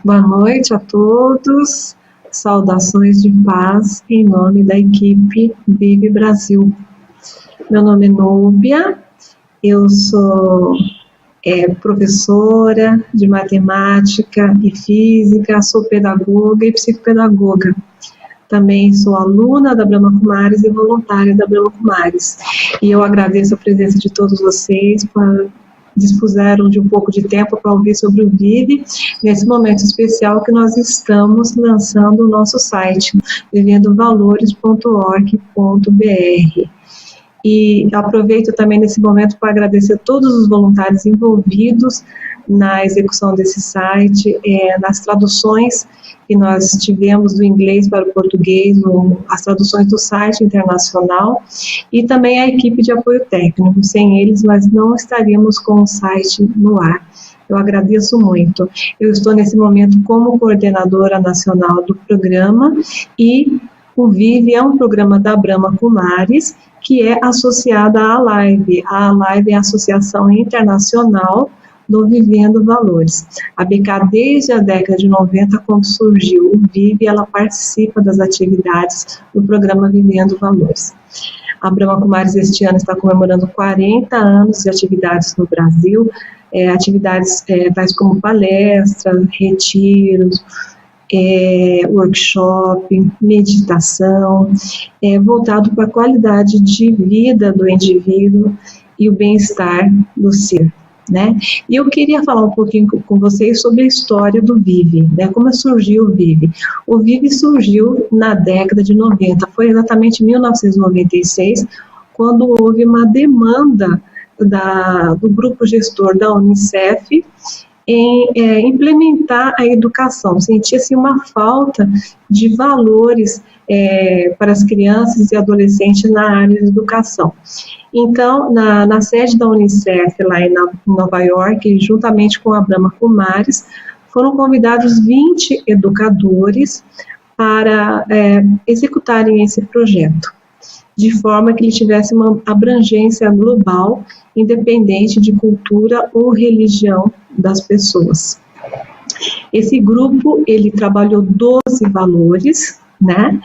Boa noite a todos, saudações de paz em nome da equipe Vive Brasil. Meu nome é Núbia, eu sou professora de matemática e física, sou pedagoga e psicopedagoga. Também sou aluna da Brahma Kumaris e voluntária da Brahma Kumaris. E eu agradeço a presença de todos vocês, dispuseram de um pouco de tempo para ouvir sobre o Vive, nesse momento especial que nós estamos lançando o nosso site, vivendovalores.org.br. E aproveito também nesse momento para agradecer a todos os voluntários envolvidos na execução desse site, nas traduções que nós tivemos do inglês para o português, as traduções do site internacional, e também a equipe de apoio técnico. Sem eles, nós não estaríamos com o site no ar. Eu agradeço muito. Eu estou nesse momento como coordenadora nacional do programa, e o Vive é um programa da Brahma Kumaris, que é associada à ALIVE. A ALIVE é a Associação Internacional do Vivendo Valores. A BK, desde a década de 90, quando surgiu o Vive, ela participa das atividades do programa Vivendo Valores. A Brahma Kumaris este ano está comemorando 40 anos de atividades no Brasil, atividades tais como palestras, retiros, workshop, meditação, voltado para a qualidade de vida do indivíduo e o bem-estar do ser. Né? E eu queria falar um pouquinho com vocês sobre a história do Vive, né? Como surgiu o Vive. O Vive surgiu na década de 90, foi exatamente em 1996, quando houve uma demanda do grupo gestor da Unicef em implementar a educação. Sentia-se uma falta de valores para as crianças e adolescentes na área de educação. Então, na sede da Unicef, lá em Nova York, juntamente com a Brahma Kumaris, foram convidados 20 educadores para executarem esse projeto, de forma que ele tivesse uma abrangência global, independente de cultura ou religião das pessoas. Esse grupo, ele trabalhou 12 valores, né,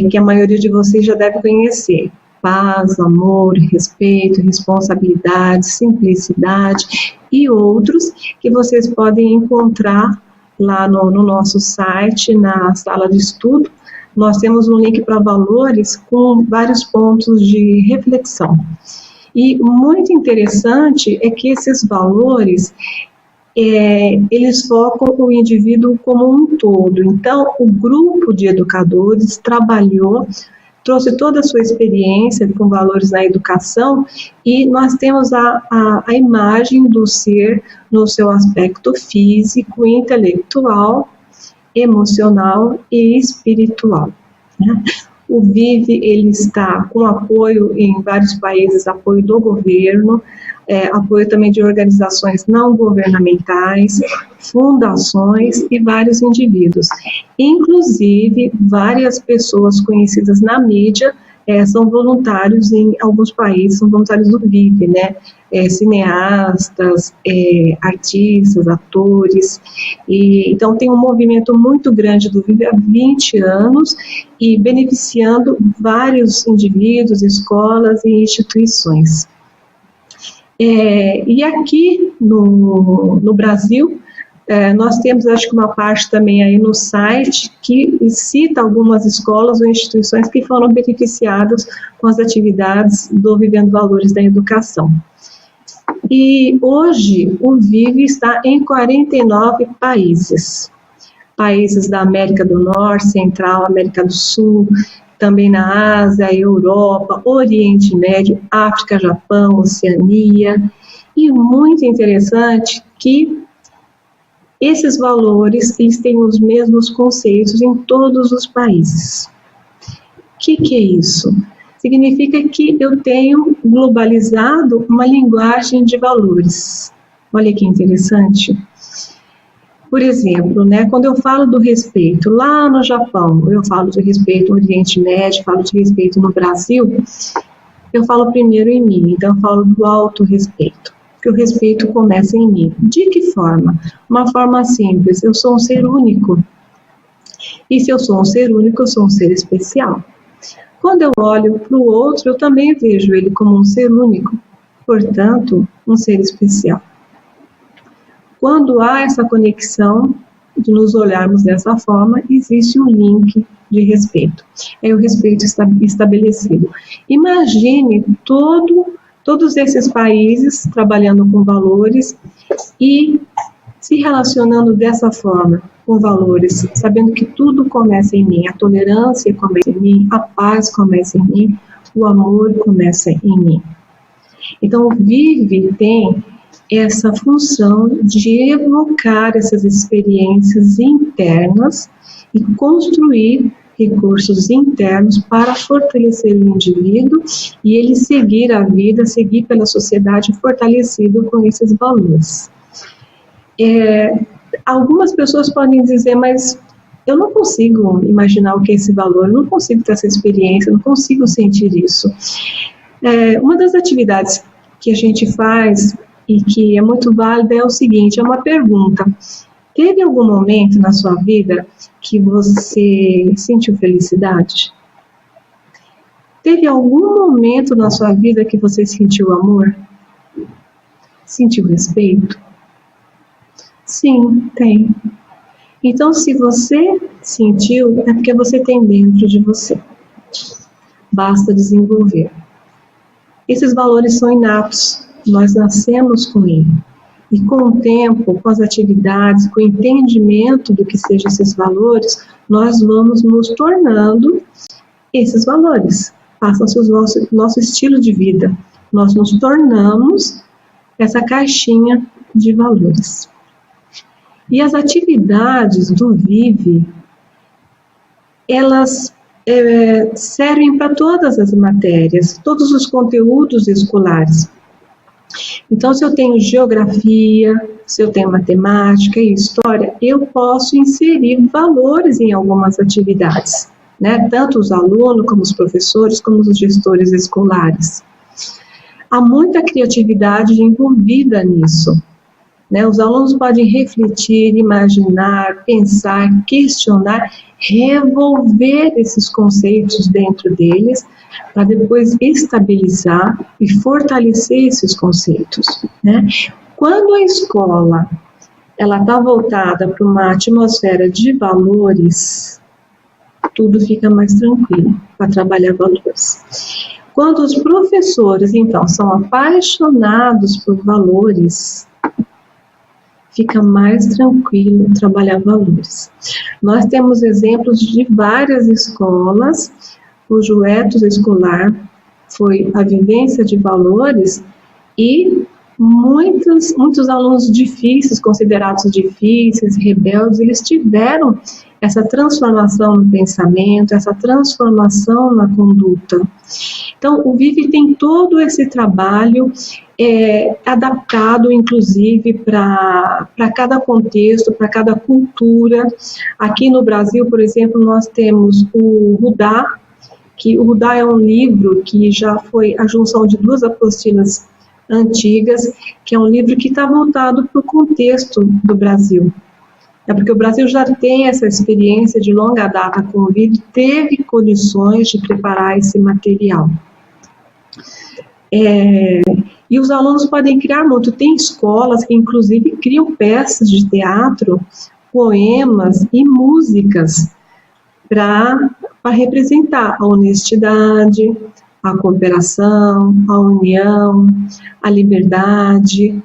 que a maioria de vocês já deve conhecer: paz, amor, respeito, responsabilidade, simplicidade e outros que vocês podem encontrar lá no nosso site, na sala de estudo. Nós temos um link para valores com vários pontos de reflexão. E muito interessante é que esses valores, eles focam o indivíduo como um todo. Então, o grupo de educadores trouxe toda a sua experiência com valores na educação, e nós temos a imagem do ser no seu aspecto físico, intelectual, emocional e espiritual, né? O Vive, ele está com apoio em vários países, apoio do governo, apoio também de organizações não governamentais, fundações e vários indivíduos. Inclusive, várias pessoas conhecidas na mídia são voluntários em alguns países, são voluntários do Vive, né? Cineastas, artistas, atores. Então, tem um movimento muito grande do Vive há 20 anos e beneficiando vários indivíduos, escolas e instituições. E aqui no Brasil, nós temos, acho que uma parte também aí no site que cita algumas escolas ou instituições que foram beneficiadas com as atividades do Vivendo Valores da Educação. E hoje o Vive está em 49 países. Países da América do Norte, Central, América do Sul, também na Ásia, Europa, Oriente Médio, África, Japão, Oceania. E muito interessante que esses valores, eles têm os mesmos conceitos em todos os países. O que é isso? Significa que eu tenho globalizado uma linguagem de valores. Olha que interessante. Por exemplo, né, quando eu falo do respeito lá no Japão, eu falo de respeito no Oriente Médio, falo de respeito no Brasil, eu falo primeiro em mim, então eu falo do autorrespeito. que o respeito começa em mim. De que forma? Uma forma simples, eu sou um ser único. E se eu sou um ser único, eu sou um ser especial. Quando eu olho para o outro, eu também vejo ele como um ser único, portanto, um ser especial. Quando há essa conexão de nos olharmos dessa forma, existe um link de respeito. É o respeito estabelecido. Imagine todos esses países trabalhando com valores e se relacionando dessa forma, com valores, sabendo que tudo começa em mim, a tolerância começa em mim, a paz começa em mim, o amor começa em mim. Então, o Vive tem essa função de evocar essas experiências internas e construir recursos internos para fortalecer o indivíduo e ele seguir a vida, seguir pela sociedade fortalecido com esses valores. Algumas pessoas podem dizer, mas eu não consigo imaginar o que é esse valor, eu não consigo ter essa experiência, eu não consigo sentir isso. Uma das atividades que a gente faz e que é muito válida é o seguinte, é uma pergunta. Teve algum momento na sua vida que você sentiu felicidade? Teve algum momento na sua vida que você sentiu amor? Sentiu respeito? Sim, tem. Então, se você sentiu, é porque você tem dentro de você. Basta desenvolver. Esses valores são inatos, nós nascemos com ele. E com o tempo, com as atividades, com o entendimento do que sejam esses valores, nós vamos nos tornando esses valores. Passam-se o nosso estilo de vida. Nós nos tornamos essa caixinha de valores. E as atividades do Vive, elas servem para todas as matérias, todos os conteúdos escolares. Então, se eu tenho geografia, se eu tenho matemática e história, eu posso inserir valores em algumas atividades, né? Tanto os alunos, como os professores, como os gestores escolares. Há muita criatividade envolvida nisso. Né? Os alunos podem refletir, imaginar, pensar, questionar, revolver esses conceitos dentro deles, para depois estabilizar e fortalecer esses conceitos. Né? Quando a escola está voltada para uma atmosfera de valores, tudo fica mais tranquilo para trabalhar valores. Quando os professores, então, são apaixonados por valores, fica mais tranquilo trabalhar valores. Nós temos exemplos de várias escolas cujo ethos escolar foi a vivência de valores e muitos alunos difíceis, considerados difíceis, rebeldes, eles tiveram essa transformação no pensamento, essa transformação na conduta. Então, o Vive tem todo esse trabalho adaptado, inclusive, para cada contexto, para cada cultura. Aqui no Brasil, por exemplo, nós temos o Rudá, que o Rudá é um livro que já foi a junção de duas apostilas antigas, que é um livro que está voltado para o contexto do Brasil. É porque o Brasil já tem essa experiência de longa data com o Vive, teve condições de preparar esse material. E os alunos podem criar muito. Tem escolas que, inclusive, criam peças de teatro, poemas e músicas para representar a honestidade, a cooperação, a união, a liberdade.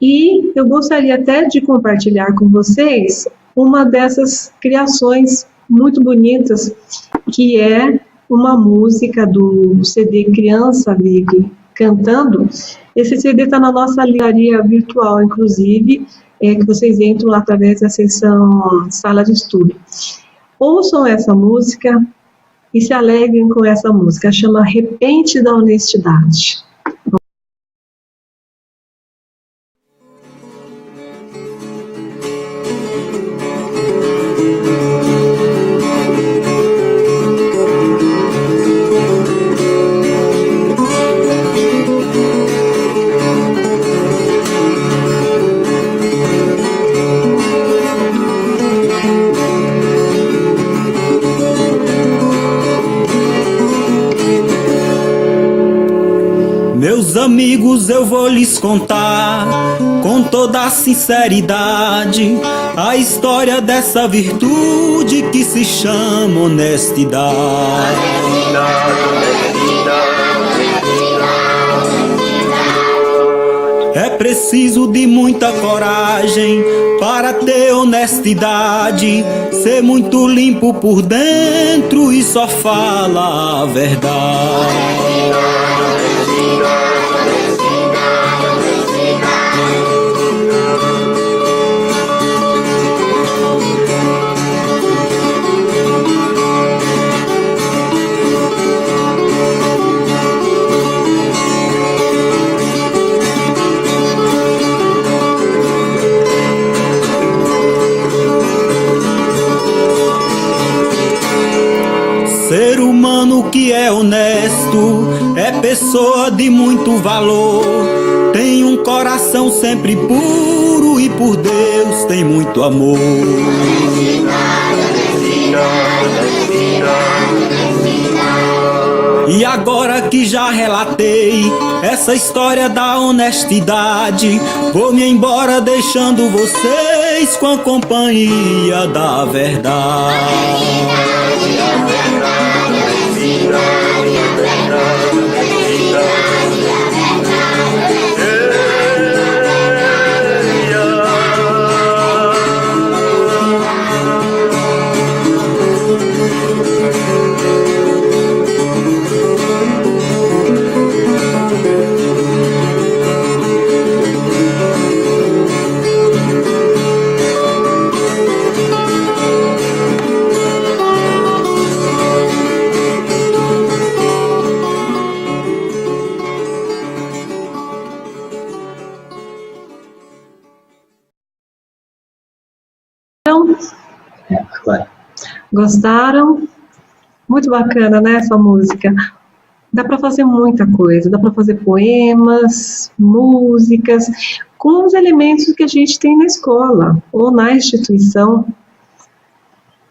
E eu gostaria até de compartilhar com vocês uma dessas criações muito bonitas, que é uma música do CD Criança Vive Cantando. Esse CD está na nossa livraria virtual, inclusive, que vocês entram lá através da seção Sala de Estudo. Ouçam essa música e se alegrem com essa música, chama Repente da Honestidade. Meus amigos, eu vou lhes contar com toda a sinceridade a história dessa virtude que se chama honestidade. É preciso de muita coragem para ter honestidade, ser muito limpo por dentro e só fala a verdade. Ser humano que é honesto é pessoa de muito valor, tem um coração sempre puro e por Deus tem muito amor. E agora que já relatei essa história da honestidade, vou me embora deixando vocês com a companhia da verdade. Gostaram? Muito bacana, né, essa música. Dá para fazer muita coisa, dá para fazer poemas, músicas, com os elementos que a gente tem na escola ou na instituição.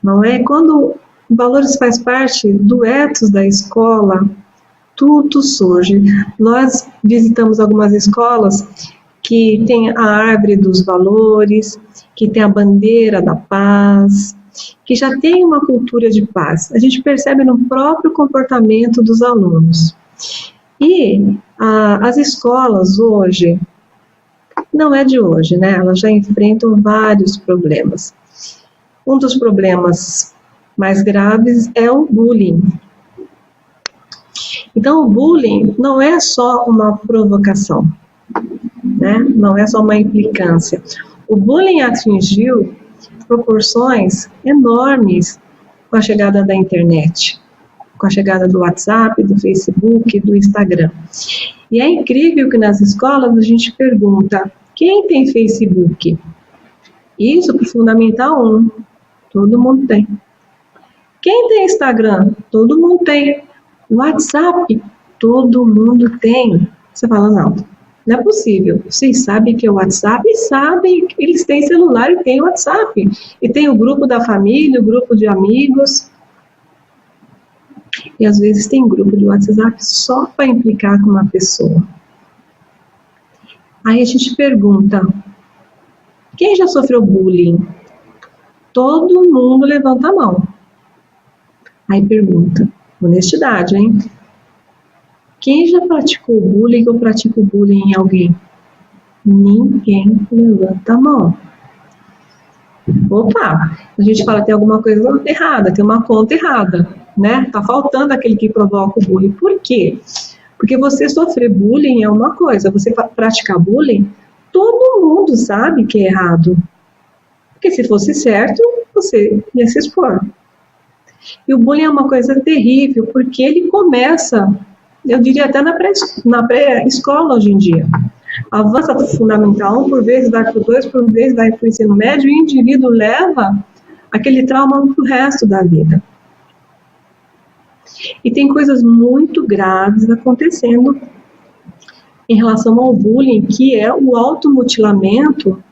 Não é? Quando Valores faz parte do ethos da escola, tudo surge. Nós visitamos algumas escolas que tem a árvore dos valores, que tem a bandeira da paz, que já tem uma cultura de paz. A gente percebe no próprio comportamento dos alunos. E as escolas hoje, não é de hoje, né? Elas já enfrentam vários problemas. Um dos problemas mais graves é o bullying. Então, o bullying não é só uma provocação, né? Não é só uma implicância. O bullying atingiu proporções enormes com a chegada da internet, com a chegada do WhatsApp, do Facebook, do Instagram. E é incrível que nas escolas a gente pergunta, quem tem Facebook? Isso para o Fundamental 1, todo mundo tem. Quem tem Instagram? Todo mundo tem. WhatsApp? Todo mundo tem. Você fala, não é possível. Vocês sabem que é o WhatsApp e sabem que eles têm celular e têm WhatsApp. E tem o grupo da família, o grupo de amigos. E às vezes tem grupo de WhatsApp só para implicar com uma pessoa. Aí a gente pergunta, quem já sofreu bullying? Todo mundo levanta a mão. Aí pergunta, honestidade, hein? Quem já praticou bullying ou pratica o bullying em alguém? Ninguém levanta a mão. Opa, a gente fala, tem alguma coisa errada, tem uma conta errada, né? Tá faltando aquele que provoca o bullying. Por quê? Porque você sofrer bullying é uma coisa, você praticar bullying, todo mundo sabe que é errado. Porque se fosse certo, você ia se expor. E o bullying é uma coisa terrível, porque ele começa, eu diria até na pré-escola hoje em dia. Avança do Fundamental 1, por vezes vai para o 2, por vezes vai para o ensino médio, e o indivíduo leva aquele trauma para o resto da vida. E tem coisas muito graves acontecendo em relação ao bullying, que é o automutilamento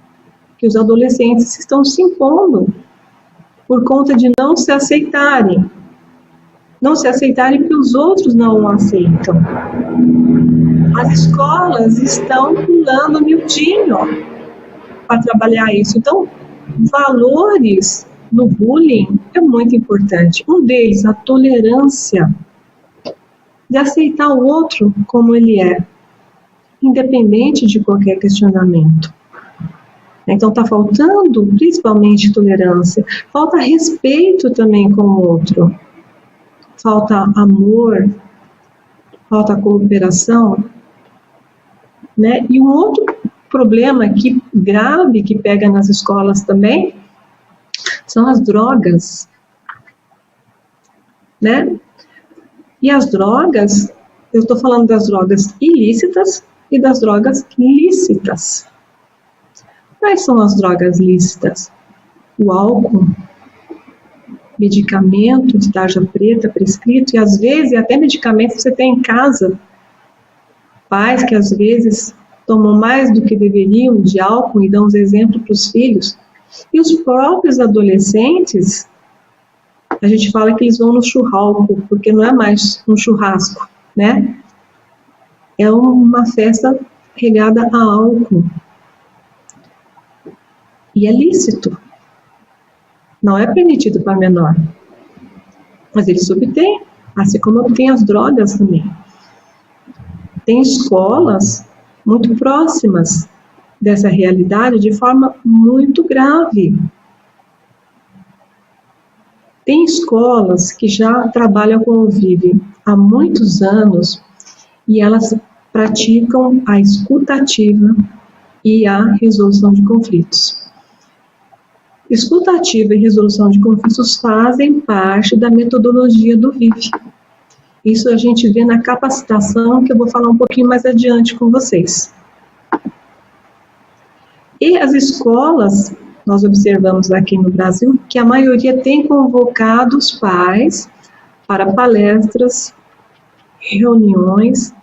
que os adolescentes estão se impondo por conta de não se aceitarem. Não se aceitarem porque os outros não o aceitam. As escolas estão pulando miudinho para trabalhar isso. Então, valores no bullying é muito importante. Um deles, a tolerância, de aceitar o outro como ele é, independente de qualquer questionamento. Então, está faltando principalmente tolerância, falta respeito também com o outro, falta amor, falta cooperação, né? E um outro problema grave que pega nas escolas também são as drogas, né? E as drogas, eu estou falando das drogas ilícitas e das drogas lícitas. Quais são as drogas lícitas? O álcool, medicamento de tarja preta prescrito, e às vezes até medicamento que você tem em casa. Pais que às vezes tomam mais do que deveriam de álcool e dão os exemplos para os filhos. E os próprios adolescentes, a gente fala que eles vão no churrasco, porque não é mais um churrasco, né? É uma festa regada a álcool. E é lícito. Não é permitido para menor. Mas eles obtêm, assim como obtêm as drogas também. Tem escolas muito próximas dessa realidade de forma muito grave. Tem escolas que já trabalham com o VIVE há muitos anos e elas praticam a escuta ativa e a resolução de conflitos. Escuta ativa e resolução de conflitos fazem parte da metodologia do VIVE. Isso a gente vê na capacitação, que eu vou falar um pouquinho mais adiante com vocês. E as escolas, nós observamos aqui no Brasil, que a maioria tem convocado os pais para palestras, reuniões,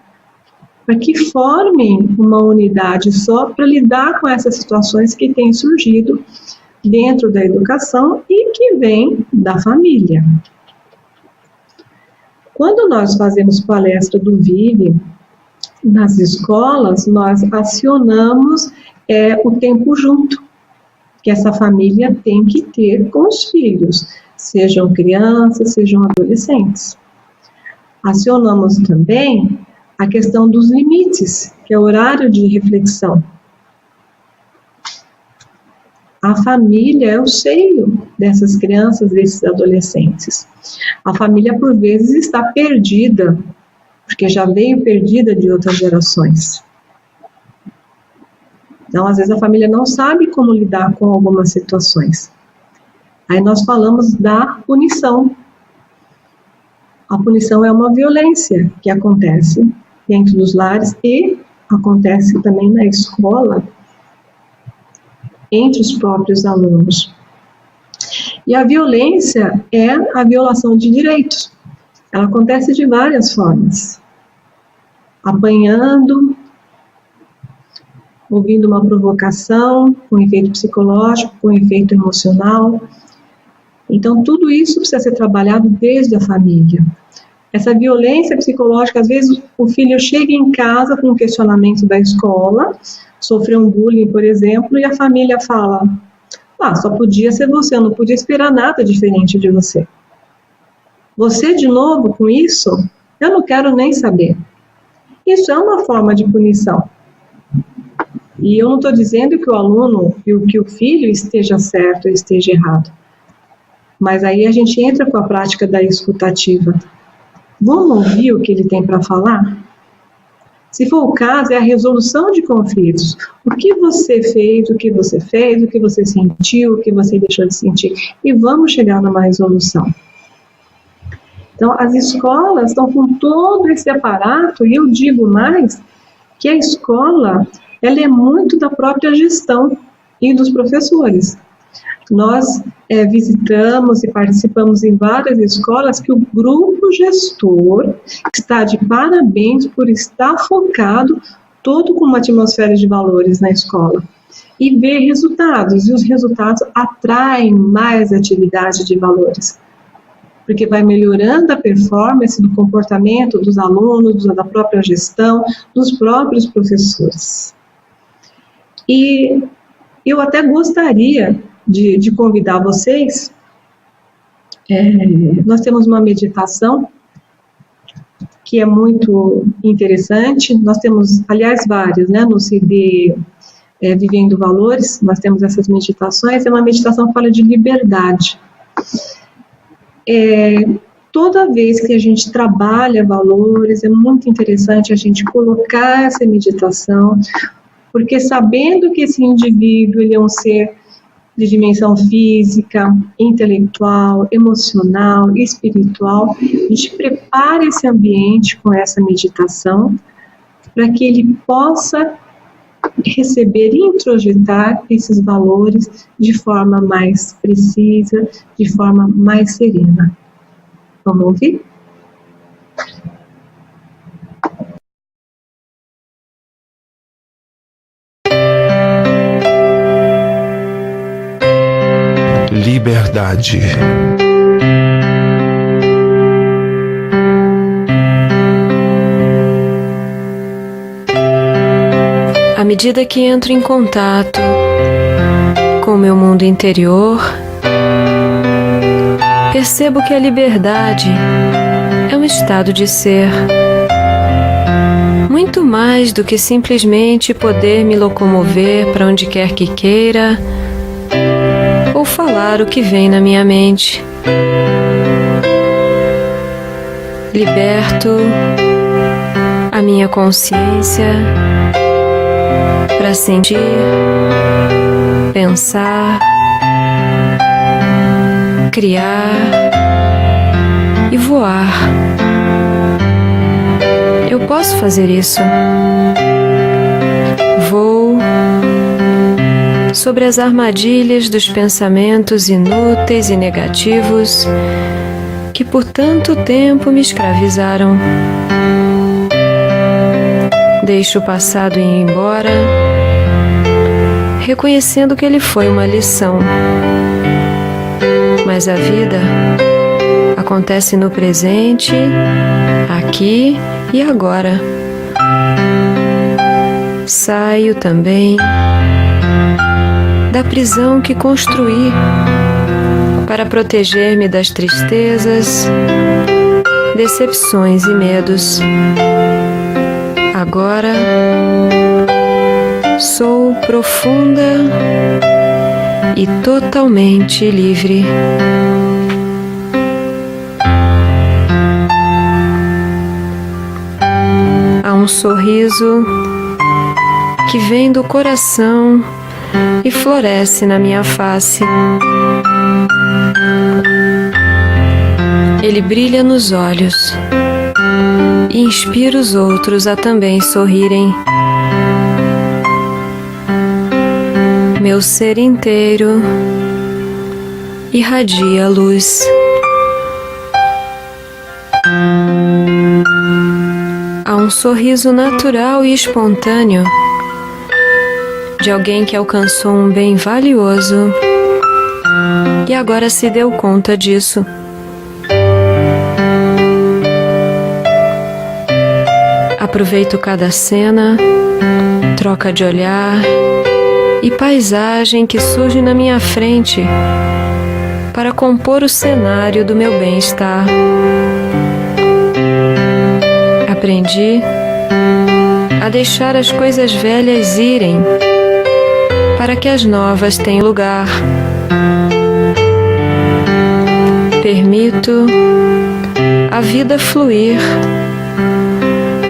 para que formem uma unidade só para lidar com essas situações que têm surgido dentro da educação e que vem da família. Quando nós fazemos palestra do VIVE nas escolas, nós acionamos o tempo junto, que essa família tem que ter com os filhos, sejam crianças, sejam adolescentes. Acionamos também a questão dos limites, que é o horário de reflexão. A família é o seio dessas crianças, desses adolescentes. A família, por vezes, está perdida, porque já veio perdida de outras gerações. Então, às vezes, a família não sabe como lidar com algumas situações. Aí nós falamos da punição. A punição é uma violência que acontece dentro dos lares e acontece também na escola, entre os próprios alunos. E a violência é a violação de direitos. Ela acontece de várias formas. Apanhando, ouvindo uma provocação, com efeito psicológico, com efeito emocional. Então, tudo isso precisa ser trabalhado desde a família. Essa violência psicológica, às vezes o filho chega em casa com um questionamento da escola, sofreu um bullying, por exemplo, e a família fala: só podia ser você, eu não podia esperar nada diferente de você. Você de novo com isso? Eu não quero nem saber. Isso é uma forma de punição. E eu não estou dizendo que o aluno e que o filho esteja certo ou esteja errado. Mas aí a gente entra com a prática da escutativa. Vamos ouvir o que ele tem para falar? Se for o caso, é a resolução de conflitos. O que você fez, o que você fez, o que você sentiu, o que você deixou de sentir. E vamos chegar numa resolução. Então, as escolas estão com todo esse aparato, e eu digo mais, que a escola, ela é muito da própria gestão e dos professores. Nós visitamos e participamos em várias escolas que o grupo gestor está de parabéns por estar focado todo com uma atmosfera de valores na escola e ver resultados, e os resultados atraem mais atividade de valores. porque vai melhorando a performance do comportamento dos alunos, da própria gestão, dos próprios professores. E eu até gostaria de convidar vocês, nós temos uma meditação que é muito interessante, nós temos, aliás, várias, né, no CD Vivendo Valores, nós temos essas meditações, é uma meditação que fala de liberdade. Toda vez que a gente trabalha valores, é muito interessante a gente colocar essa meditação, porque sabendo que esse indivíduo ele é um ser de dimensão física, intelectual, emocional, espiritual, a gente prepara esse ambiente com essa meditação para que ele possa receber e introjetar esses valores de forma mais precisa, de forma mais serena. Vamos ouvir? Liberdade. À medida que entro em contato com o meu mundo interior, percebo que a liberdade é um estado de ser, muito mais do que simplesmente poder me locomover para onde quer que queira ou falar o que vem na minha mente. Liberto a minha consciência para sentir, pensar, criar e voar. Eu posso fazer isso. Vou sobre as armadilhas dos pensamentos inúteis e negativos que por tanto tempo me escravizaram. Deixo o passado ir embora, reconhecendo que ele foi uma lição. Mas a vida acontece no presente, aqui e agora. Saio também da prisão que construí para proteger-me das tristezas, decepções e medos. Agora sou profunda e totalmente livre. Há um sorriso que vem do coração e floresce na minha face. Ele brilha nos olhos e inspira os outros a também sorrirem. Meu ser inteiro irradia luz. Há um sorriso natural e espontâneo de alguém que alcançou um bem valioso e agora se deu conta disso. Aproveito cada cena, troca de olhar e paisagem que surge na minha frente para compor o cenário do meu bem-estar. Aprendi a deixar as coisas velhas irem para que as novas tenham lugar. Permito a vida fluir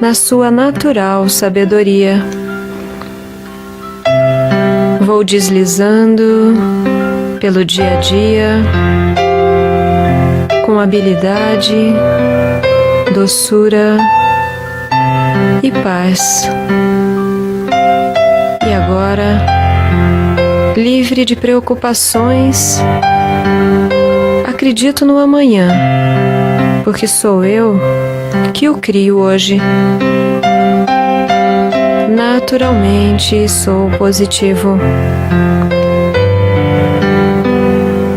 na sua natural sabedoria. Vou deslizando pelo dia a dia com habilidade, doçura e paz. E agora, livre de preocupações, acredito no amanhã, porque sou eu que o crio hoje. Naturalmente sou positivo.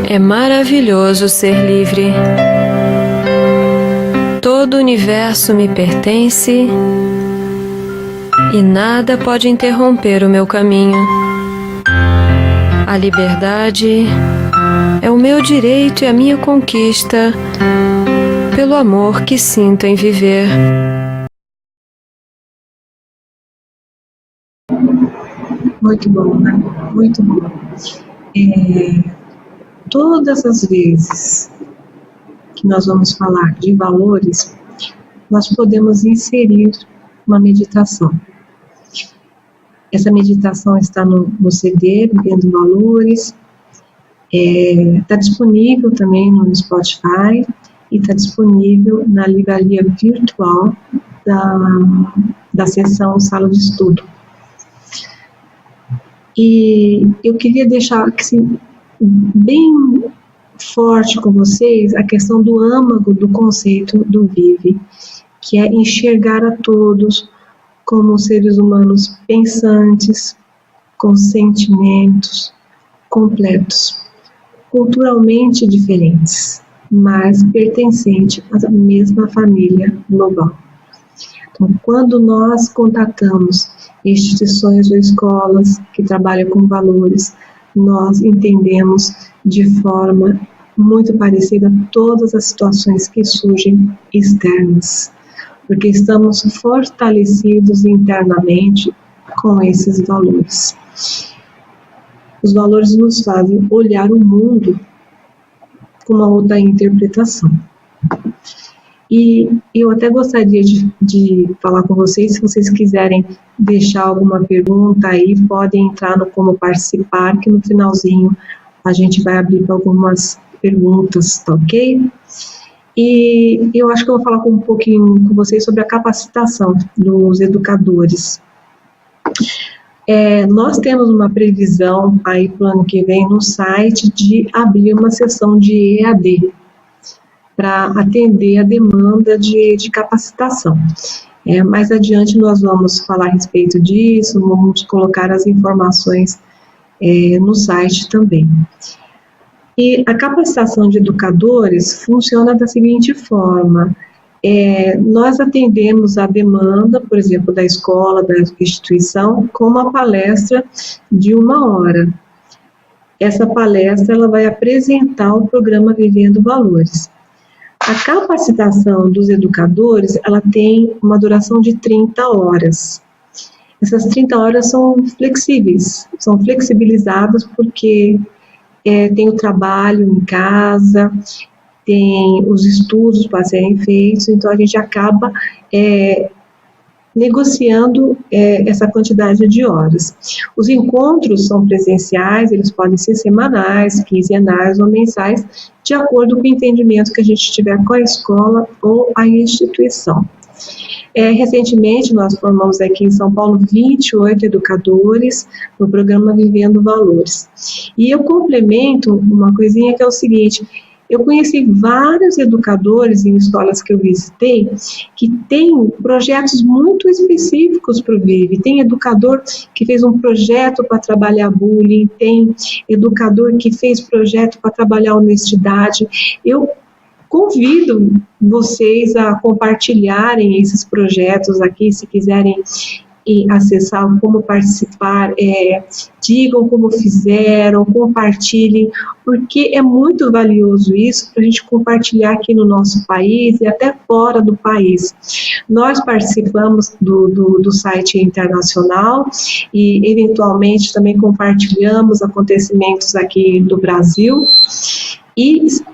É maravilhoso ser livre. todo o universo me pertence e nada pode interromper o meu caminho. A liberdade é o meu direito e a minha conquista pelo amor que sinto em viver. Muito bom, né? Muito bom. Todas as vezes que nós vamos falar de valores, nós podemos inserir uma meditação. Essa meditação está no CD, Vivendo Valores, está disponível também no Spotify e está disponível na livraria virtual da seção Sala de Estudo. E eu queria deixar assim, bem forte com vocês a questão do âmago do conceito do Vive, que é enxergar a todos como seres humanos pensantes, com sentimentos completos, culturalmente diferentes, mas pertencentes à mesma família global. Então, quando nós contatamos instituições ou escolas que trabalham com valores, nós entendemos de forma muito parecida todas as situações que surgem externas, porque estamos fortalecidos internamente com esses valores. Os valores nos fazem olhar o mundo com uma outra interpretação. E eu até gostaria de falar com vocês, se vocês quiserem deixar alguma pergunta aí, podem entrar no Como Participar, que no finalzinho a gente vai abrir para algumas perguntas, tá ok? E eu acho que eu vou falar um pouquinho com vocês sobre a capacitação dos educadores. Nós temos uma previsão aí para o ano que vem no site de abrir uma sessão de EAD para atender a demanda de capacitação. Mais adiante nós vamos falar a respeito disso, vamos colocar as informações no site também. E a capacitação de educadores funciona da seguinte forma: nós atendemos a demanda, por exemplo, da escola, da instituição, com uma palestra de 1 hora. Essa palestra ela vai apresentar o programa Vivendo Valores. A capacitação dos educadores, ela tem uma duração de 30 horas. Essas 30 horas são flexíveis, são flexibilizadas porque tem o trabalho em casa, tem os estudos para serem feitos, então a gente acaba negociando essa quantidade de horas. Os encontros são presenciais, eles podem ser semanais, quinzenais ou mensais, de acordo com o entendimento que a gente tiver com a escola ou a instituição. Recentemente, nós formamos aqui em São Paulo 28 educadores no programa Vivendo Valores. E eu complemento uma coisinha que é o seguinte: eu conheci vários educadores em escolas que eu visitei que têm projetos muito específicos para o Vive. Tem educador que fez um projeto para trabalhar bullying, tem educador que fez projeto para trabalhar honestidade. Eu convido vocês a compartilharem esses projetos aqui, se quiserem acessar Como Participar, digam como fizeram, compartilhem, porque é muito valioso isso para a gente compartilhar aqui no nosso país e até fora do país. Nós participamos do site internacional e eventualmente também compartilhamos acontecimentos aqui do Brasil.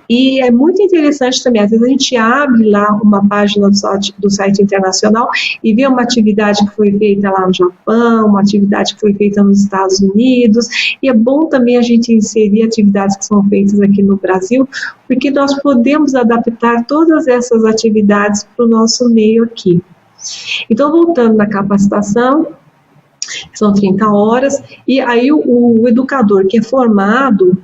E é muito interessante também, às vezes a gente abre lá uma página do site internacional e vê uma atividade que foi feita lá no Japão, uma atividade que foi feita nos Estados Unidos, e é bom também a gente inserir atividades que são feitas aqui no Brasil, porque nós podemos adaptar todas essas atividades para o nosso meio aqui. Então, voltando na capacitação, são 30 horas, e aí o educador que é formado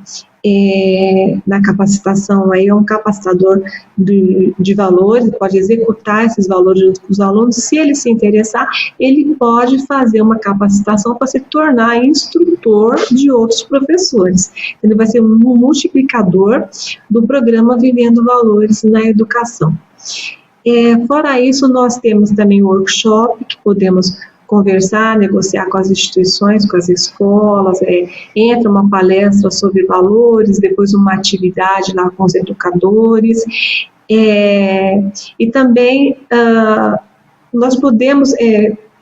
na capacitação, aí é um capacitador de valores, pode executar esses valores junto com os alunos. Se ele se interessar, ele pode fazer uma capacitação para se tornar instrutor de outros professores. Ele vai ser um multiplicador do programa Vivendo Valores na Educação. Fora isso, nós temos também workshop, que podemos conversar, negociar com as instituições, com as escolas, entra uma palestra sobre valores, depois uma atividade lá com os educadores, e também nós podemos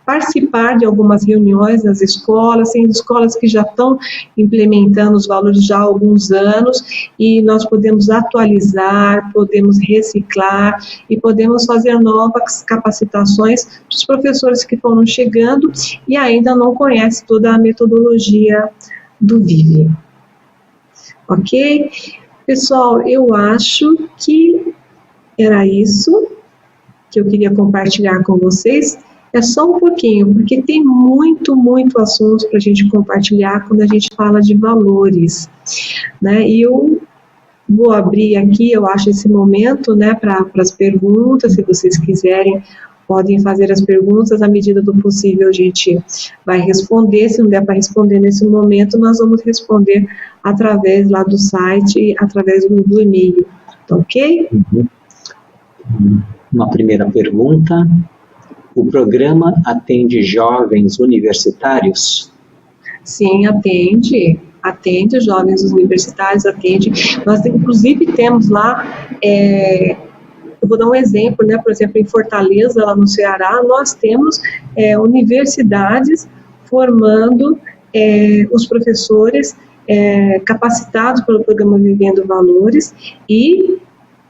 participar de algumas reuniões nas escolas, tem escolas que já estão implementando os valores já há alguns anos, e nós podemos atualizar, podemos reciclar e podemos fazer novas capacitações para os professores que foram chegando e ainda não conhecem toda a metodologia do Vive. Ok? Pessoal, eu acho que era isso que eu queria compartilhar com vocês. É só um pouquinho, porque tem muito assunto para a gente compartilhar quando a gente fala de valores, né? E eu vou abrir aqui, eu acho, esse momento, né, para as perguntas. Se vocês quiserem, podem fazer as perguntas, à medida do possível a gente vai responder. Se não der para responder nesse momento, nós vamos responder através lá do site, através do e-mail, tá ok? Uma primeira pergunta: o programa atende jovens universitários? Sim, atende jovens universitários, atende. Nós, inclusive, temos lá, eu vou dar um exemplo, né? Por exemplo, em Fortaleza, lá no Ceará, nós temos universidades formando os professores capacitados pelo programa Vivendo Valores, e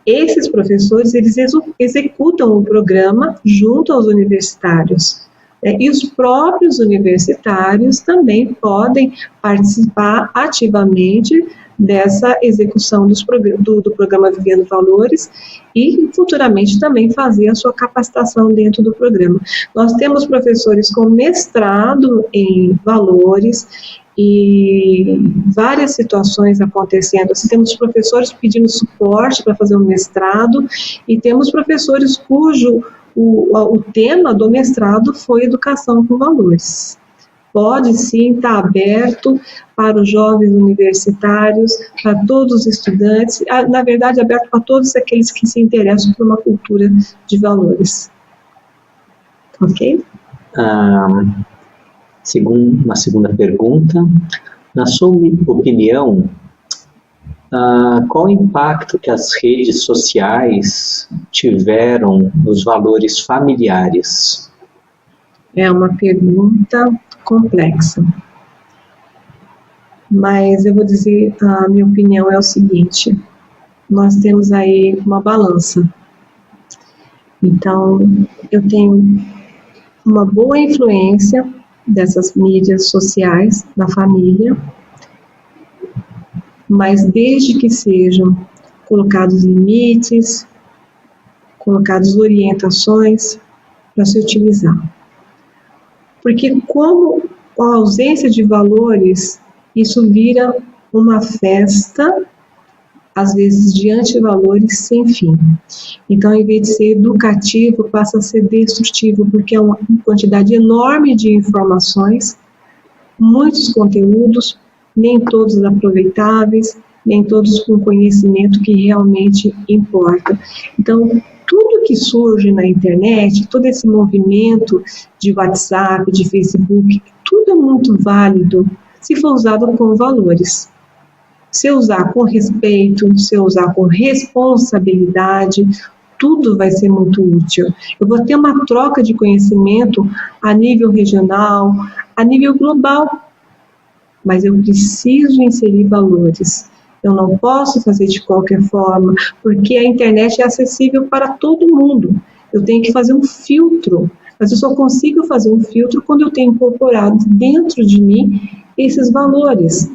esses professores, eles executam o programa junto aos universitários. E os próprios universitários também podem participar ativamente dessa execução do programa Vivendo Valores e futuramente também fazer a sua capacitação dentro do programa. Nós temos professores com mestrado em valores e várias situações acontecendo. Assim, temos professores pedindo suporte para fazer um mestrado e temos professores cujo o tema do mestrado foi educação com valores. Pode sim estar aberto para os jovens universitários, para todos os estudantes, na verdade aberto para todos aqueles que se interessam por uma cultura de valores. Ok? Uma segunda pergunta: na sua opinião, qual o impacto que as redes sociais tiveram nos valores familiares? É uma pergunta complexa, mas eu vou dizer, a minha opinião é o seguinte: nós temos aí uma balança. Então, eu tenho uma boa influência dessas mídias sociais na família, mas desde que sejam colocados limites, colocadas orientações para se utilizar. Porque como com a ausência de valores, isso vira uma festa, às vezes de antivalores sem fim. Então, em vez de ser educativo, passa a ser destrutivo, porque é uma quantidade enorme de informações, muitos conteúdos, nem todos aproveitáveis, nem todos com conhecimento que realmente importa. Então, tudo que surge na internet, todo esse movimento de WhatsApp, de Facebook, tudo é muito válido se for usado com valores. Se eu usar com respeito, se eu usar com responsabilidade, tudo vai ser muito útil. Eu vou ter uma troca de conhecimento a nível regional, a nível global, mas eu preciso inserir valores. Eu não posso fazer de qualquer forma, porque a internet é acessível para todo mundo. Eu tenho que fazer um filtro, mas eu só consigo fazer um filtro quando eu tenho incorporado dentro de mim esses valores.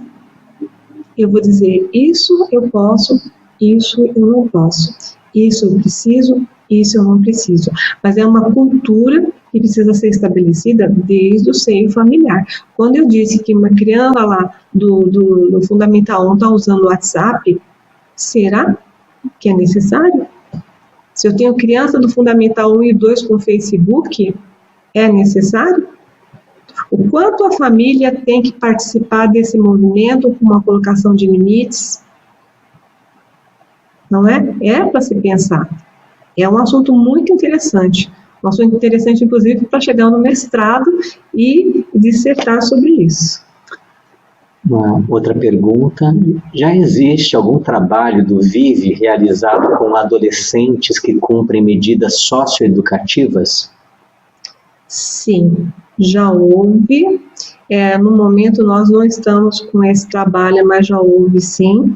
Eu vou dizer, isso eu posso, isso eu não posso. Isso eu preciso, isso eu não preciso. Mas é uma cultura que precisa ser estabelecida desde o seio familiar. Quando eu disse que uma criança lá do Fundamental 1 está usando o WhatsApp, será que é necessário? Se eu tenho criança do Fundamental 1 e 2 com Facebook, é necessário? O quanto a família tem que participar desse movimento com uma colocação de limites? Não é? É para se pensar. É um assunto muito interessante. Um assunto interessante, inclusive, para chegar no mestrado e dissertar sobre isso. Uma outra pergunta: já existe algum trabalho do VIVE realizado com adolescentes que cumprem medidas socioeducativas? Sim, já houve. No momento nós não estamos com esse trabalho, mas já houve sim.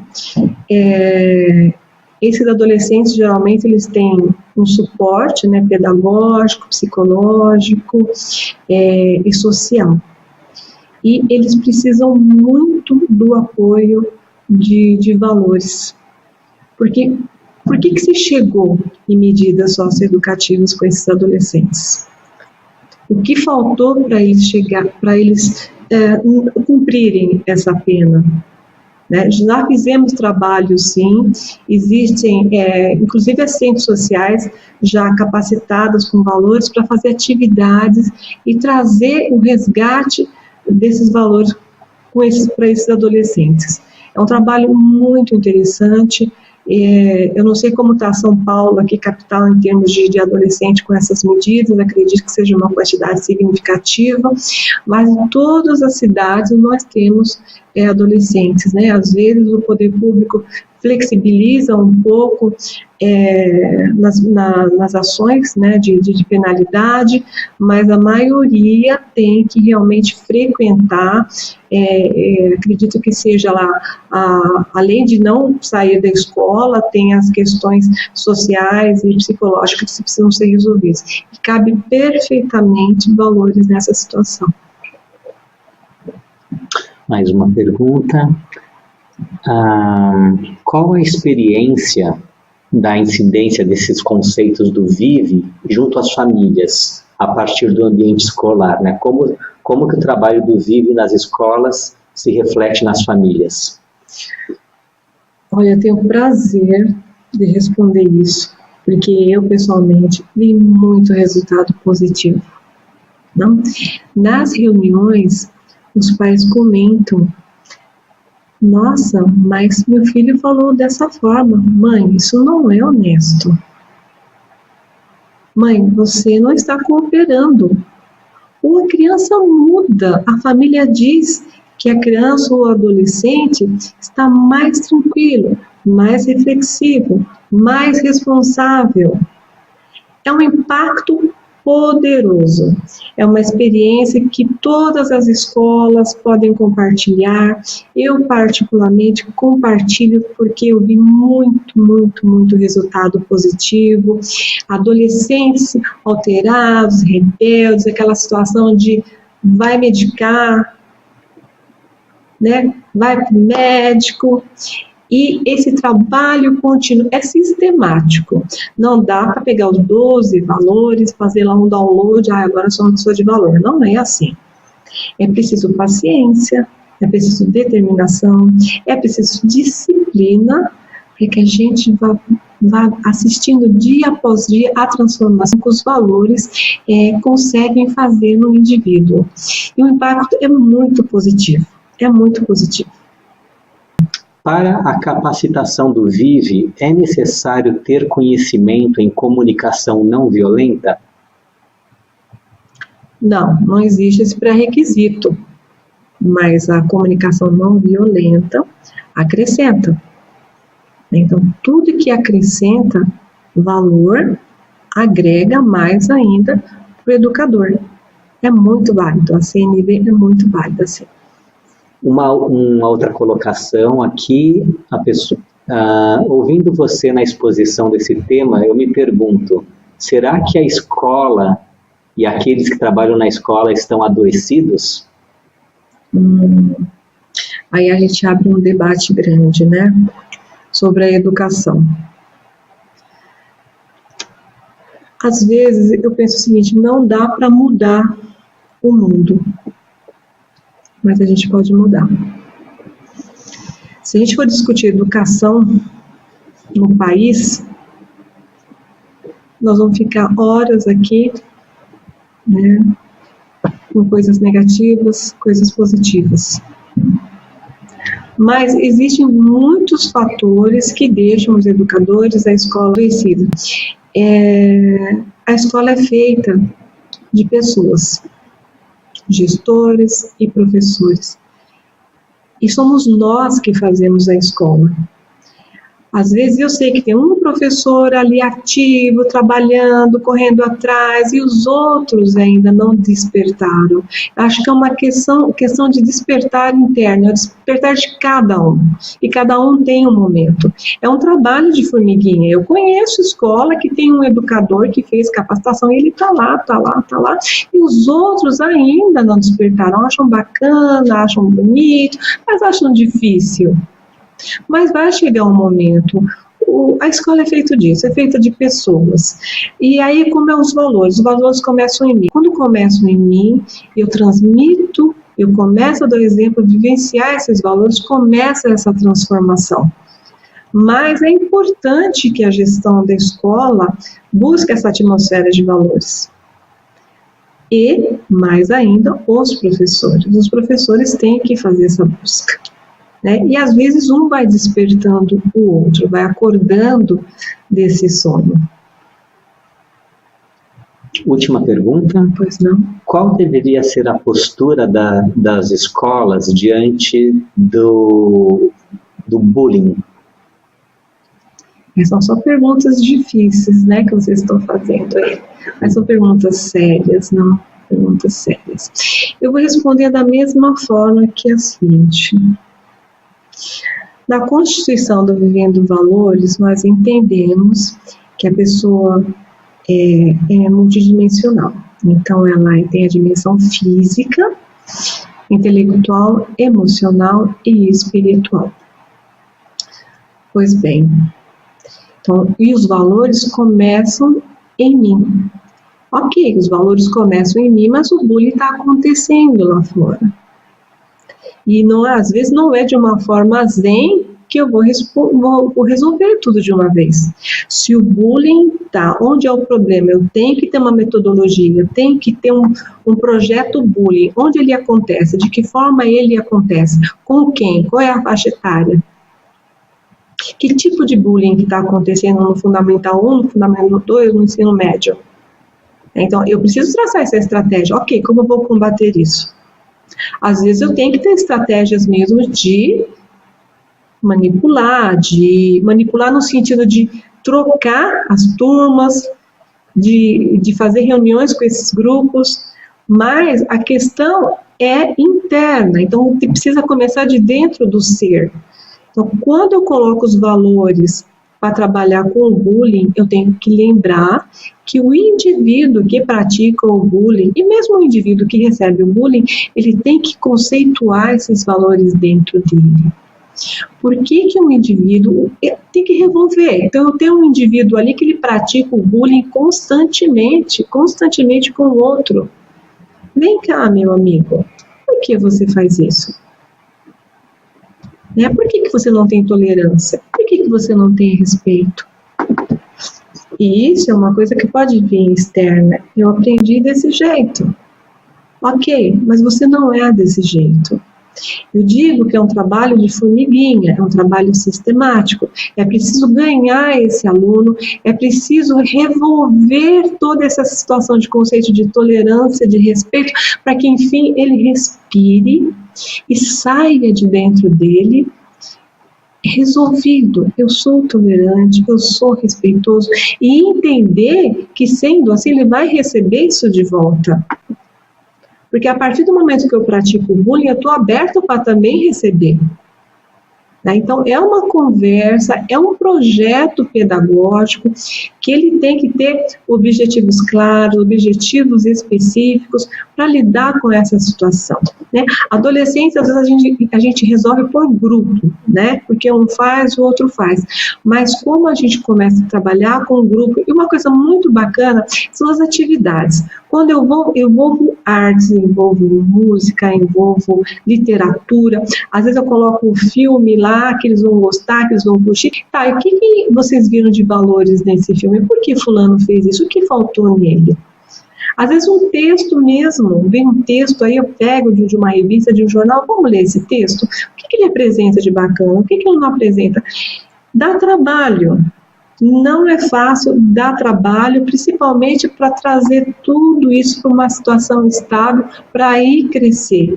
Esses adolescentes, geralmente, eles têm um suporte, né, pedagógico, psicológico e social. E eles precisam muito do apoio de valores. Por que se chegou em medidas socioeducativas com esses adolescentes? O que faltou para eles cumprirem essa pena? Né? Já fizemos trabalhos, sim, existem, inclusive as ciências sociais, já capacitadas com valores para fazer atividades e trazer o resgate desses valores para esses adolescentes. É um trabalho muito interessante. Eu não sei como está São Paulo, aqui capital, em termos de adolescente com essas medidas, acredito que seja uma quantidade significativa, mas em todas as cidades nós temos adolescentes, né? Às vezes o poder público flexibiliza um pouco nas ações, né, de penalidade, mas a maioria tem que realmente frequentar. Acredito que seja lá, além de não sair da escola, tem as questões sociais e psicológicas que precisam ser resolvidas. E cabe perfeitamente valores nessa situação. Mais uma pergunta. Qual a experiência da incidência desses conceitos do VIVE junto às famílias, a partir do ambiente escolar, né? Como que o trabalho do VIVE nas escolas se reflete nas famílias? Olha, eu tenho o prazer de responder isso, porque eu, pessoalmente, vi muito resultado positivo. Não? Nas reuniões, os pais comentam: nossa, mas meu filho falou dessa forma. Mãe, isso não é honesto. Mãe, você não está cooperando. Ou a criança muda, a família diz que a criança ou o adolescente está mais tranquilo, mais reflexivo, mais responsável. É um impacto poderoso. É uma experiência que todas as escolas podem compartilhar. Eu, particularmente, compartilho porque eu vi muito resultado positivo. Adolescentes alterados, rebeldes, aquela situação de vai medicar, né? Vai para o médico. E esse trabalho contínuo é sistemático. Não dá para pegar os 12 valores, fazer lá um download, agora eu sou uma pessoa de valor. Não é assim. É preciso paciência, é preciso determinação, é preciso disciplina, para que a gente vá assistindo dia após dia a transformação que os valores conseguem fazer no indivíduo. E o impacto é muito positivo. É muito positivo. Para a capacitação do VIVE, é necessário ter conhecimento em comunicação não violenta? Não existe esse pré-requisito, mas a comunicação não violenta acrescenta. Então, tudo que acrescenta valor, agrega mais ainda para o educador. É muito válido, a CNV é muito válida, sim. Uma outra colocação aqui, a pessoa, ouvindo você na exposição desse tema, eu me pergunto, será que a escola e aqueles que trabalham na escola estão adoecidos? Aí a gente abre um debate grande, né, sobre a educação. Às vezes eu penso o seguinte: não dá para mudar o mundo, mas a gente pode mudar. Se a gente for discutir educação no país, nós vamos ficar horas aqui, né, com coisas negativas, coisas positivas. Mas existem muitos fatores que deixam os educadores, a escola adoecida. A escola é feita de pessoas, gestores e professores. E somos nós que fazemos a escola. Às vezes eu sei que tem um professor ali ativo, trabalhando, correndo atrás, e os outros ainda não despertaram. Acho que é uma questão de despertar interno, é despertar de cada um. E cada um tem um momento. É um trabalho de formiguinha. Eu conheço escola que tem um educador que fez capacitação e ele está lá. E os outros ainda não despertaram. Acham bacana, acham bonito, mas acham difícil. Mas vai chegar um momento, a escola é feita disso, é feita de pessoas. E aí, como é os valores começam em mim. Quando começam em mim, eu transmito, eu começo a dar exemplo, vivenciar esses valores, começa essa transformação. Mas é importante que a gestão da escola busque essa atmosfera de valores. E, mais ainda, os professores. Os professores têm que fazer essa busca. Né? E às vezes um vai despertando o outro, vai acordando desse sono. Última pergunta. Pois não. Qual deveria ser a postura das escolas diante do bullying? São só perguntas difíceis, né, que vocês estão fazendo aí. Mas são perguntas sérias, não? Perguntas sérias. Eu vou responder da mesma forma que a seguinte. Na Constituição do Vivendo Valores, nós entendemos que a pessoa é multidimensional. Então, ela tem a dimensão física, intelectual, emocional e espiritual. Pois bem, então, e os valores começam em mim. Ok, os valores começam em mim, mas o bullying está acontecendo lá fora. E às vezes não é de uma forma zen que eu vou resolver tudo de uma vez. Se o bullying está, onde é o problema? Eu tenho que ter uma metodologia, eu tenho que ter um projeto bullying. Onde ele acontece? De que forma ele acontece? Com quem? Qual é a faixa etária? Que tipo de bullying que está acontecendo no Fundamental 1, no Fundamental 2, no ensino médio? Então, eu preciso traçar essa estratégia. Ok, como eu vou combater isso? Às vezes eu tenho que ter estratégias mesmo de manipular no sentido de trocar as turmas, de fazer reuniões com esses grupos, mas a questão é interna, então precisa começar de dentro do ser. Então, quando eu coloco os valores para trabalhar com o bullying, eu tenho que lembrar que o indivíduo que pratica o bullying, e mesmo o indivíduo que recebe o bullying, ele tem que conceituar esses valores dentro dele. Por que um indivíduo tem que revolver? Então, eu tenho um indivíduo ali que ele pratica o bullying constantemente com o outro. Vem cá, meu amigo, por que você faz isso? Por que você não tem tolerância? Por que você não tem respeito? E isso é uma coisa que pode vir externa. Eu aprendi desse jeito. Ok, mas você não é desse jeito. Eu digo que é um trabalho de formiguinha, é um trabalho sistemático. É preciso ganhar esse aluno, é preciso revolver toda essa situação de conceito de tolerância, de respeito, para que, enfim, ele respire e saia de dentro dele resolvido. Eu sou tolerante, eu sou respeitoso, e entender que, sendo assim, ele vai receber isso de volta. Porque a partir do momento que eu pratico o bullying, eu estou aberto para também receber. Então, é uma conversa, é um projeto pedagógico que ele tem que ter objetivos claros, objetivos específicos para lidar com essa situação. Adolescência, às vezes a gente resolve por grupo, porque um faz, o outro faz. Mas como a gente começa a trabalhar com o grupo, e uma coisa muito bacana são as atividades. Quando eu envolvo artes, envolvo música, envolvo literatura, às vezes eu coloco um filme lá que eles vão gostar, que eles vão curtir. Tá, e o que vocês viram de valores nesse filme? Por que fulano fez isso? O que faltou nele? Às vezes um texto mesmo, vem um texto aí, eu pego de uma revista, de um jornal, vamos ler esse texto? O que ele apresenta de bacana? O que ele não apresenta? Dá trabalho. Não é fácil, dá trabalho, principalmente para trazer tudo isso para uma situação estável, para aí crescer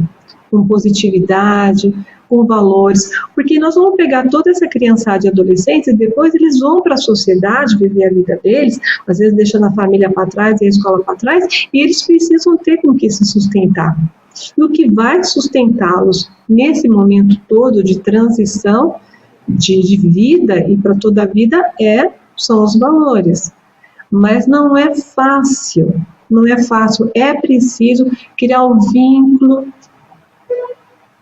com positividade, com valores, porque nós vamos pegar toda essa criançada e adolescentes e depois eles vão para a sociedade viver a vida deles, às vezes deixando a família para trás e a escola para trás, e eles precisam ter com que se sustentar. E o que vai sustentá-los nesse momento todo de transição, de vida e para toda a vida são os valores. Mas não é fácil, é preciso criar um vínculo,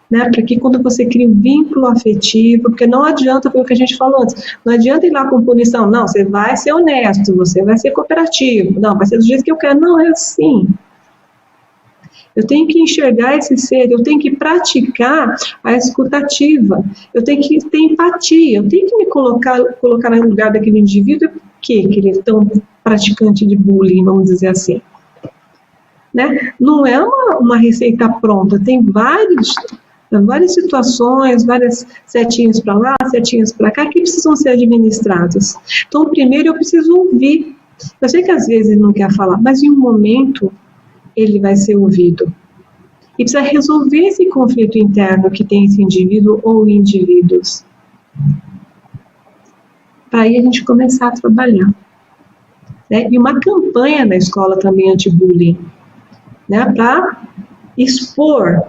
né, para que quando você cria um vínculo afetivo, porque não adianta, foi o que a gente falou antes, não adianta ir lá com punição, não, você vai ser honesto, você vai ser cooperativo, não, vai ser do jeito que eu quero, não é assim. Eu tenho que enxergar esse ser, eu tenho que praticar a escutativa, eu tenho que ter empatia, eu tenho que me colocar no lugar daquele indivíduo, por que ele é tão praticante de bullying, vamos dizer assim. Né? Não é uma receita pronta, tem várias situações, várias setinhas para lá, setinhas para cá, que precisam ser administradas. Então, primeiro eu preciso ouvir. Eu sei que às vezes ele não quer falar, mas em um momento ele vai ser ouvido. E precisa resolver esse conflito interno que tem esse indivíduo ou indivíduos. Para aí a gente começar a trabalhar. Né? E uma campanha na escola também anti-bullying, né? Para expor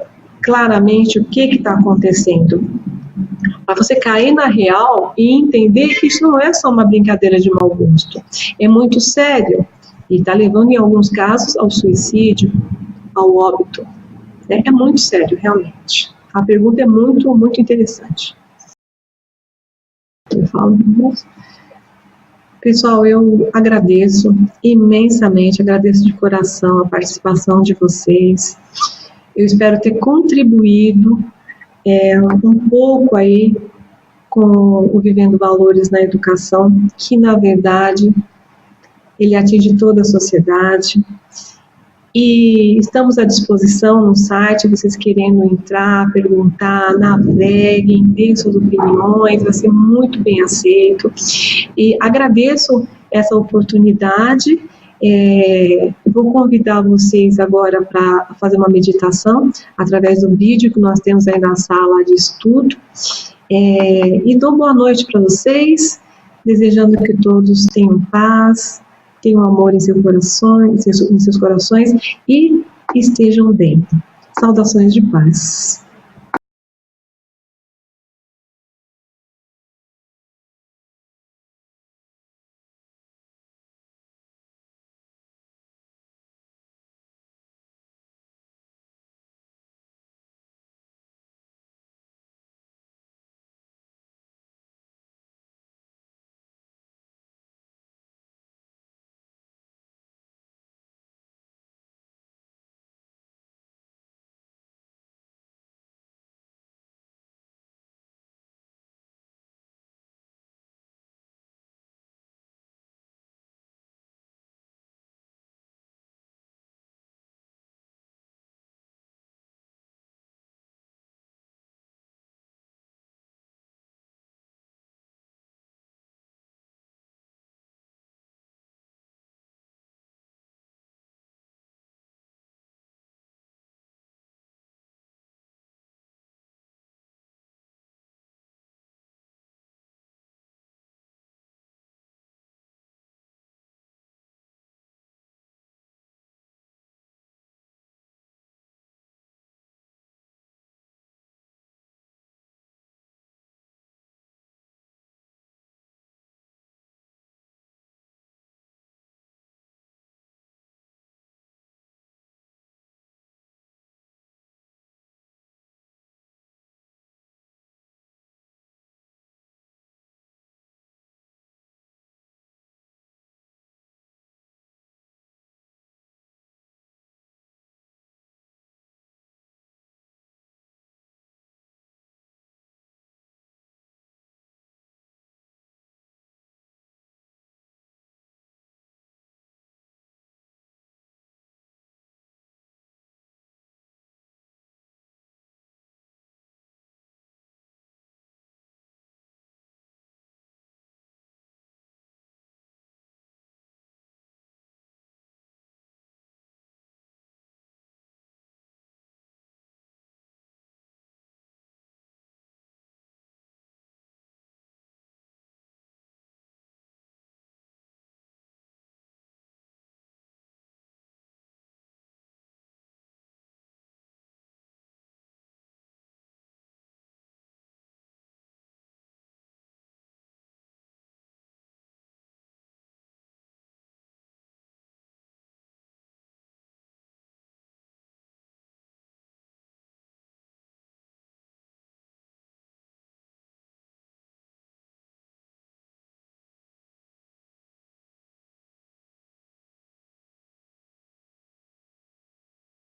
claramente o que está acontecendo. Para você cair na real e entender que isso não é só uma brincadeira de mau gosto. É muito sério. E está levando, em alguns casos, ao suicídio, ao óbito. É muito sério, realmente. A pergunta é muito, muito interessante. Eu falo, pessoal, eu agradeço imensamente, agradeço de coração a participação de vocês. Eu espero ter contribuído um pouco aí com o Vivendo Valores na Educação, que, na verdade, ele atinge toda a sociedade. E estamos à disposição no site, vocês querendo entrar, perguntar, naveguem, deem suas opiniões, vai ser muito bem aceito. E agradeço essa oportunidade. Vou convidar vocês agora para fazer uma meditação através do vídeo que nós temos aí na sala de estudo. E dou boa noite para vocês, desejando que todos tenham paz, tenham amor em seus corações e estejam bem. Saudações de paz.